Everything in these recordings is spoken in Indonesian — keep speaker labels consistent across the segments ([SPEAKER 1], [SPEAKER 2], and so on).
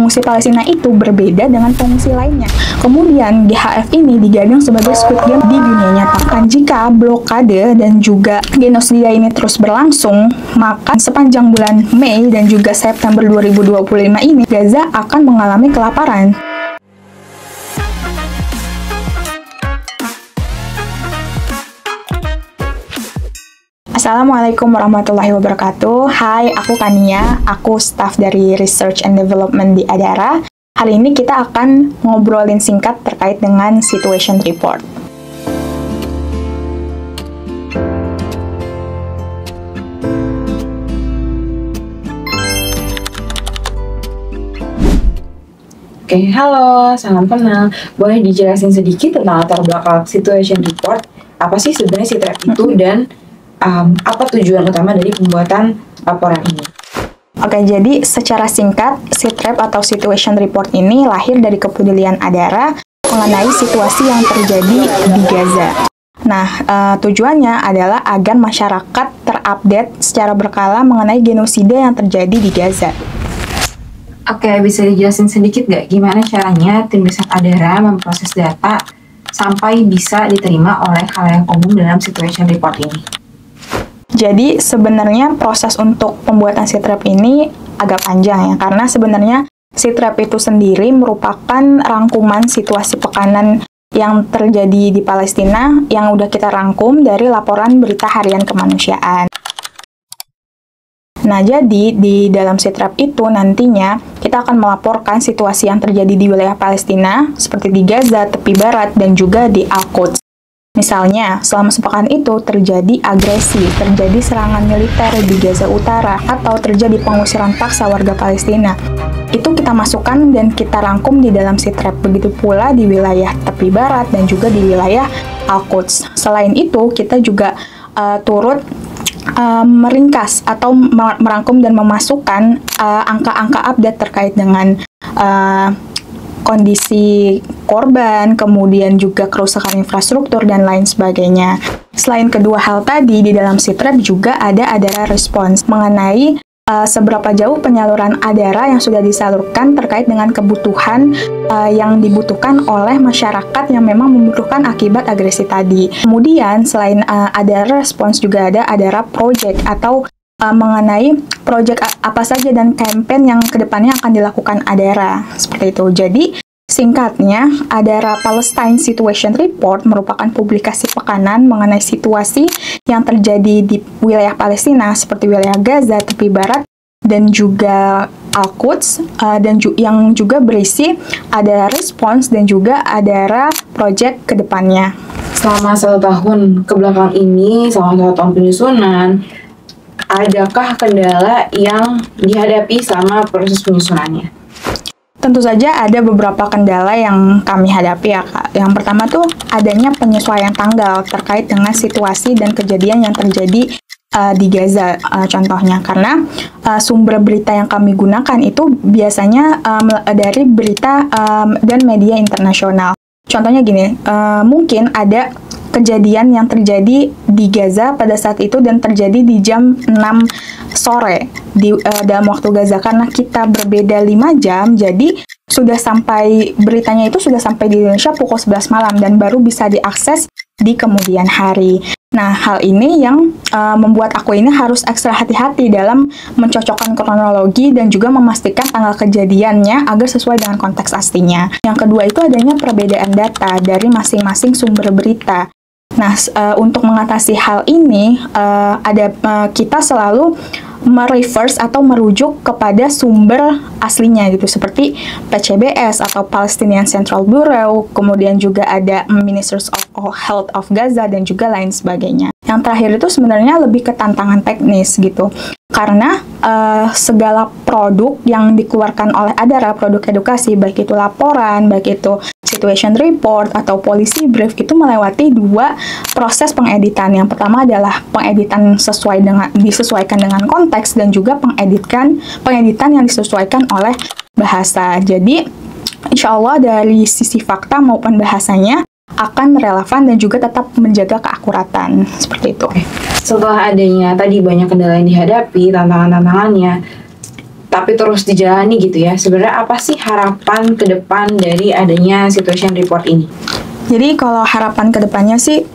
[SPEAKER 1] pengungsi Palestina itu berbeda dengan pengungsi lainnya. Kemudian GHF ini digadang sebagai Squid Game di dunia nyata. Dan jika blokade dan juga genosida ini terus berlangsung, maka sepanjang bulan Mei dan juga September 2025 ini, Gaza akan mengalami kelaparan. Assalamualaikum warahmatullahi wabarakatuh. Hai, aku Kania, aku staff dari Research and Development di Adara. Hari ini kita akan ngobrolin singkat terkait dengan Situation Report.
[SPEAKER 2] Oke, halo, salam kenal. Boleh dijelasin sedikit tentang latar belakang Situation Report? Apa sih sebenarnya SITREP itu dan apa tujuan utama dari pembuatan laporan ini?
[SPEAKER 1] Oke, jadi secara singkat, SITREP atau Situation Report ini lahir dari kepedulian Adara mengenai situasi yang terjadi di Gaza. Nah, tujuannya adalah agar masyarakat terupdate secara berkala mengenai genosida yang terjadi di Gaza.
[SPEAKER 2] Oke, bisa dijelasin sedikit nggak gimana caranya tim riset Adara memproses data sampai bisa diterima oleh khalayak umum dalam Situation Report ini?
[SPEAKER 1] Jadi sebenarnya proses untuk pembuatan SITREP ini agak panjang ya, karena sebenarnya SITREP itu sendiri merupakan rangkuman situasi pekanan yang terjadi di Palestina yang udah kita rangkum dari laporan berita harian kemanusiaan. Nah, jadi di dalam SITREP itu nantinya kita akan melaporkan situasi yang terjadi di wilayah Palestina seperti di Gaza, tepi barat, dan juga di Al-Quds. Misalnya, selama sepekan itu terjadi agresi, terjadi serangan militer di Gaza Utara, atau terjadi pengusiran paksa warga Palestina. Itu kita masukkan dan kita rangkum di dalam SITREP. Begitu pula di wilayah tepi barat dan juga di wilayah Al-Quds. Selain itu, kita juga turut meringkas atau merangkum dan memasukkan angka-angka update terkait dengan kondisi korban, kemudian juga kerusakan infrastruktur, dan lain sebagainya. Selain kedua hal tadi, di dalam SITREP juga ada Adara Response mengenai seberapa jauh penyaluran Adara yang sudah disalurkan terkait dengan kebutuhan yang dibutuhkan oleh masyarakat yang memang membutuhkan akibat agresi tadi. Kemudian, selain Adara Response juga ada Adara Project atau mengenai proyek apa saja dan campaign yang kedepannya akan dilakukan Adara, seperti itu. Jadi, singkatnya, Adara Palestine Situation Report merupakan publikasi pekanan mengenai situasi yang terjadi di wilayah Palestina seperti wilayah Gaza, tepi barat, dan juga Al-Quds, dan yang juga berisi Adara Response dan juga Adara Project kedepannya.
[SPEAKER 2] Selama 1 tahun kebelakang ini, selama 1 tahun penyusunan, adakah kendala yang dihadapi selama proses penyusunannya?
[SPEAKER 1] Tentu saja ada beberapa kendala yang kami hadapi ya, Kak. Yang pertama tuh adanya penyesuaian tanggal terkait dengan situasi dan kejadian yang terjadi di Gaza, contohnya. Karena sumber berita yang kami gunakan itu biasanya dari berita dan media internasional. Contohnya gini, mungkin ada kejadian yang terjadi di Gaza pada saat itu dan terjadi di jam 6 sore dalam waktu Gaza. Karena kita berbeda 5 jam, jadi beritanya itu sudah sampai di Indonesia pukul 11 malam dan baru bisa diakses di kemudian hari. Nah, hal ini yang membuat aku ini harus ekstra hati-hati dalam mencocokkan kronologi dan juga memastikan tanggal kejadiannya agar sesuai dengan konteks aslinya. Yang kedua itu adanya perbedaan data dari masing-masing sumber berita. Nah, untuk mengatasi hal ini, kita selalu mereverse atau merujuk kepada sumber aslinya gitu, seperti PCBS atau Palestinian Central Bureau, kemudian juga ada Ministers of Health of Gaza, dan juga lain sebagainya. Yang terakhir itu sebenarnya lebih ke tantangan teknis gitu, karena segala produk yang dikeluarkan oleh Adara, produk edukasi, baik itu laporan, baik itu Situation Report atau Policy Brief, itu melewati 2 proses pengeditan. Yang pertama adalah pengeditan disesuaikan dengan konteks, dan juga pengeditan yang disesuaikan oleh bahasa. Jadi, insya Allah dari sisi fakta maupun bahasanya akan relevan dan juga tetap menjaga keakuratan, seperti itu.
[SPEAKER 2] Setelah adanya tadi banyak kendala yang dihadapi, tantangan-tantangannya, tapi terus dijalani gitu ya. Sebenarnya apa sih harapan ke depan dari adanya situation report ini?
[SPEAKER 1] Jadi kalau harapan ke depannya sih,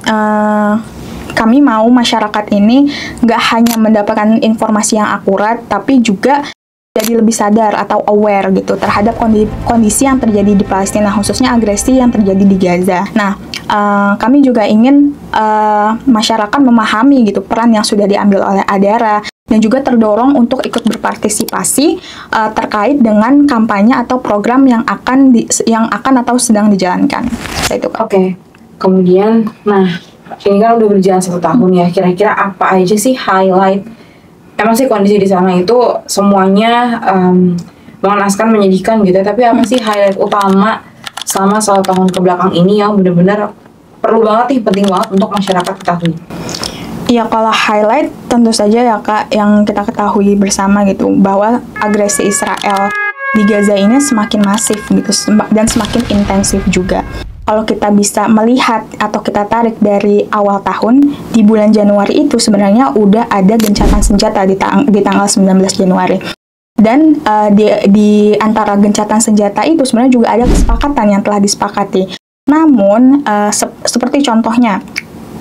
[SPEAKER 1] kami mau masyarakat ini nggak hanya mendapatkan informasi yang akurat, tapi juga jadi lebih sadar atau aware gitu terhadap kondisi yang terjadi di Palestina, khususnya agresi yang terjadi di Gaza. Nah, kami juga ingin masyarakat memahami gitu peran yang sudah diambil oleh ADARA dan juga terdorong untuk ikut berpartisipasi terkait dengan kampanye atau program yang akan atau sedang dijalankan. Itu.
[SPEAKER 2] Oke. Kemudian, nah ini kan udah berjalan 1 tahun ya. Kira-kira apa aja sih highlight? Emang sih kondisi di sana itu semuanya mengenaskan, menyedihkan gitu. Tapi apa sih highlight utama selama 1 tahun ke belakang ini yang benar-benar perlu banget nih, penting banget untuk masyarakat ketahui?
[SPEAKER 1] Ya, kalau highlight tentu saja ya Kak, yang kita ketahui bersama gitu, bahwa agresi Israel di Gaza ini semakin masif gitu, dan semakin intensif juga. Kalau kita bisa melihat atau kita tarik dari awal tahun, di bulan Januari itu sebenarnya udah ada gencatan senjata di tanggal 19 Januari. Dan di antara gencatan senjata itu sebenarnya juga ada kesepakatan yang telah disepakati. Namun, seperti contohnya,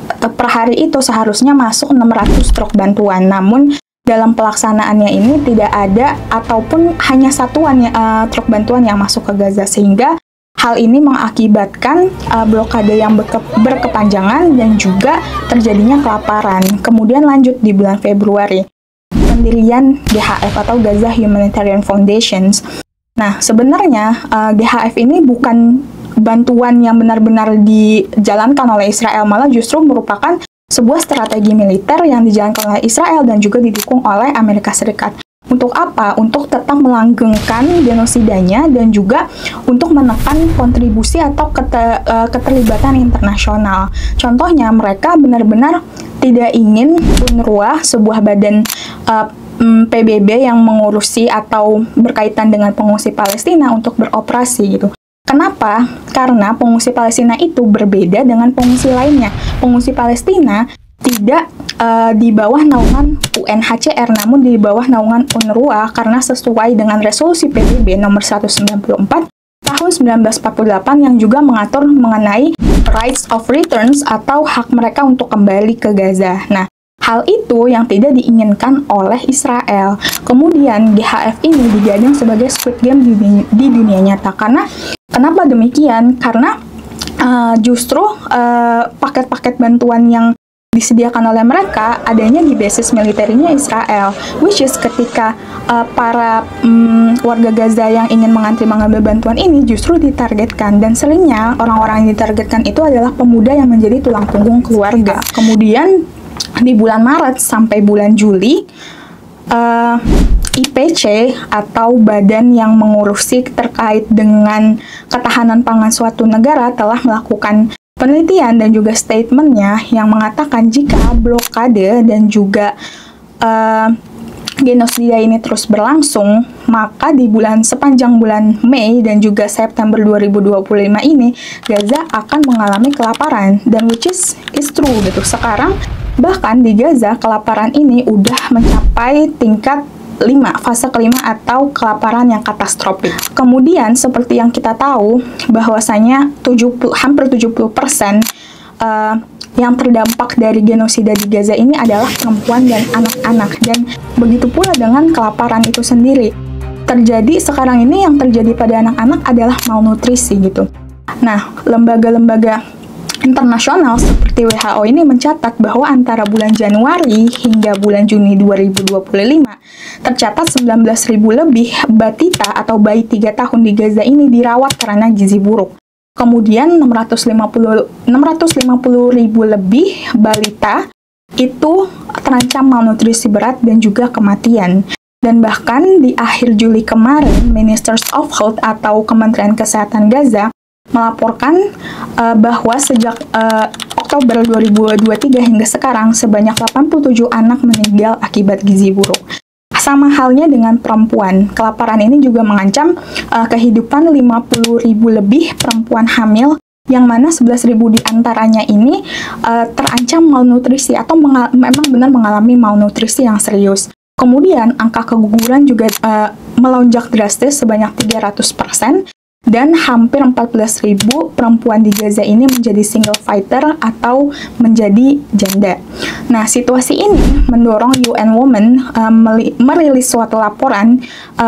[SPEAKER 1] per hari itu seharusnya masuk 600 truk bantuan. Namun, dalam pelaksanaannya ini tidak ada ataupun hanya satuan truk bantuan yang masuk ke Gaza, sehingga hal ini mengakibatkan blokade yang berkepanjangan dan juga terjadinya kelaparan. Kemudian lanjut di bulan Februari, pendirian GHF atau Gaza Humanitarian Foundations. Nah, sebenarnya GHF ini bukan bantuan yang benar-benar dijalankan oleh Israel, malah justru merupakan sebuah strategi militer yang dijalankan oleh Israel dan juga didukung oleh Amerika Serikat. Untuk apa? Untuk tetap melanggengkan genosidanya dan juga untuk menekan kontribusi atau keterlibatan internasional. Contohnya, mereka benar-benar tidak ingin UNRWA, sebuah badan PBB yang mengurusi atau berkaitan dengan pengungsi Palestina, untuk beroperasi gitu. Kenapa? Karena pengungsi Palestina itu berbeda dengan pengungsi lainnya. Pengungsi Palestina tidak di bawah naungan UNHCR, namun di bawah naungan UNRWA, karena sesuai dengan resolusi PBB nomor 194 tahun 1948 yang juga mengatur mengenai rights of returns atau hak mereka untuk kembali ke Gaza. Nah, hal itu yang tidak diinginkan oleh Israel. Kemudian GHF ini digadang sebagai Squid Game di dunia nyata. Karena kenapa demikian? Karena justru paket-paket bantuan yang disediakan oleh mereka adanya di basis militernya Israel, which is ketika para warga Gaza yang ingin mengantri mengambil bantuan ini justru ditargetkan, dan seringnya orang-orang yang ditargetkan itu adalah pemuda yang menjadi tulang punggung keluarga. Kemudian di bulan Maret sampai bulan Juli, IPC atau badan yang mengurusi terkait dengan ketahanan pangan suatu negara telah melakukan penelitian dan juga statementnya yang mengatakan jika blokade dan juga genosida ini terus berlangsung, maka di sepanjang bulan Mei dan juga September 2025 ini Gaza akan mengalami kelaparan, dan which is true gitu. Sekarang bahkan di Gaza kelaparan ini udah mencapai tingkat 5, fase kelima atau kelaparan yang katastrofik. Kemudian seperti yang kita tahu bahwasanya hampir 70% yang terdampak dari genosida di Gaza ini adalah perempuan dan anak-anak, dan begitu pula dengan kelaparan itu sendiri. Sekarang ini yang terjadi pada anak-anak adalah malnutrisi gitu. Nah, lembaga-lembaga internasional seperti WHO ini mencatat bahwa antara bulan Januari hingga bulan Juni 2025 tercatat 19.000 lebih batita atau bayi 3 tahun di Gaza ini dirawat karena gizi buruk. Kemudian 650.000 lebih balita itu terancam malnutrisi berat dan juga kematian. Dan bahkan di akhir Juli kemarin, Ministers of Health atau Kementerian Kesehatan Gaza melaporkan bahwa sejak Oktober 2023 hingga sekarang sebanyak 87 anak meninggal akibat gizi buruk. Sama halnya dengan perempuan, kelaparan ini juga mengancam kehidupan 50.000 lebih perempuan hamil, yang mana 11.000 diantaranya ini terancam malnutrisi atau memang benar mengalami malnutrisi yang serius. Kemudian angka keguguran juga melonjak drastis sebanyak 300%, dan hampir 14.000 perempuan di Gaza ini menjadi single fighter atau menjadi janda. Nah, situasi ini mendorong UN Women merilis suatu laporan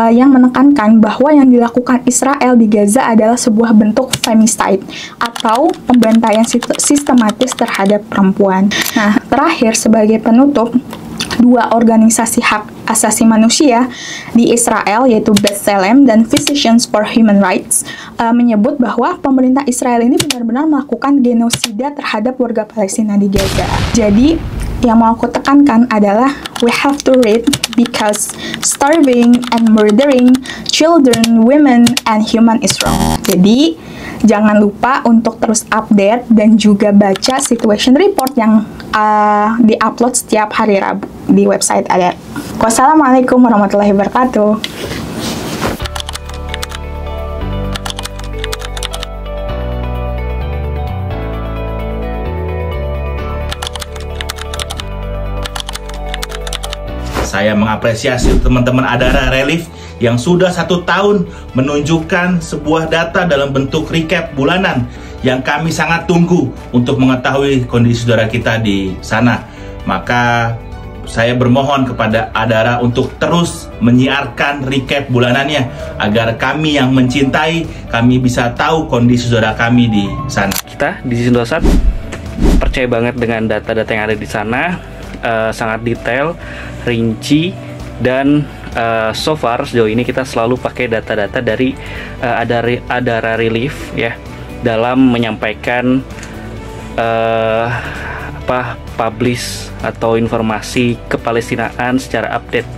[SPEAKER 1] yang menekankan bahwa yang dilakukan Israel di Gaza adalah sebuah bentuk femicide atau pembantaian sistematis terhadap perempuan. Nah, terakhir sebagai penutup, dua organisasi hak asasi manusia di Israel, yaitu B'Tselem dan Physicians for Human Rights, menyebut bahwa pemerintah Israel ini benar-benar melakukan genosida terhadap warga Palestina di Gaza. Jadi, yang mau aku tekankan adalah we have to read because starving and murdering children, women, and human is wrong. Jadi, jangan lupa untuk terus update dan juga baca situation report yang di-upload setiap hari Rabu di website ADAR. Wassalamualaikum warahmatullahi wabarakatuh.
[SPEAKER 3] Saya mengapresiasi teman-teman Adara Relief yang sudah 1 tahun menunjukkan sebuah data dalam bentuk recap bulanan yang kami sangat tunggu untuk mengetahui kondisi saudara kita di sana. Maka saya bermohon kepada Adara untuk terus menyiarkan recap bulanannya agar kami yang mencintai, kami bisa tahu kondisi saudara kami di sana.
[SPEAKER 4] Kita di Indosat percaya banget dengan data-data yang ada di sana, sangat detail, rinci, dan so far sejauh ini kita selalu pakai data-data dari Adara Relief ya dalam menyampaikan publish atau informasi kepalestinaan secara update